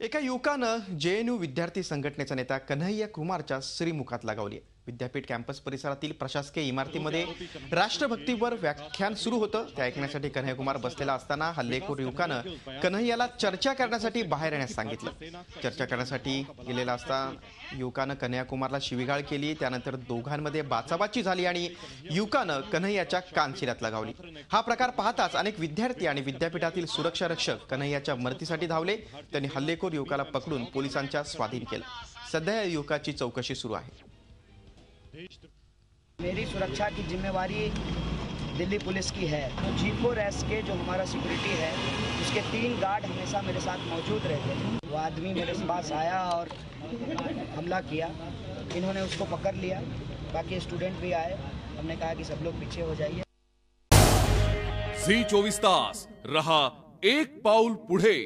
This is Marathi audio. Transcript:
एका युवकानं जेएनयू विद्यार्थी संघटनेचा नेता कन्हैया कुमारच्या श्रीमुखात लगावली आहे। विद्यापीठ कॅम्पस परिसरातील प्रशासकीय इमारतीमध्ये राष्ट्रभक्तीवर व्याख्यान सुरू होतं। ते ऐकण्यासाठी कन्हैया कुमार बसलेला असताना हल्लेखोर युवकानं कन्हैयाला चर्चा करण्यासाठी बाहेर येण्यास सांगितलं। चर्चा करण्यासाठी गेलेला असता युवकानं कन्हैया कुमारला शिवीगाळ केली। त्यानंतर दोघांमध्ये बाचाबाची झाली आणि युवकानं कन्हैयाच्या कानशिरात लगावली। हा प्रकार पाहताच अनेक विद्यार्थी आणि विद्यापीठातील सुरक्षा रक्षक कन्हैयाच्या मदतीसाठी धावले। त्यांनी हल्लेखोर युवकाला पकडून पोलिसांच्या स्वाधीन केलं। सध्या या युवकाची चौकशी सुरू आहे। मेरी सुरक्षा की जिम्मेवारी दिल्ली पुलिस की है। G4S के जो हमारा सिक्योरिटी है उसके 3 गार्ड हमेशा मेरे साथ मौजूद रहते हैं। वो आदमी मेरे पास आया और हमला किया। इन्होंने उसको पकड़ लिया। बाकी स्टूडेंट भी आए। हमने कहा कि सब लोग पीछे हो जाइए। झी 24 तास रहा एक पाऊल पुढे।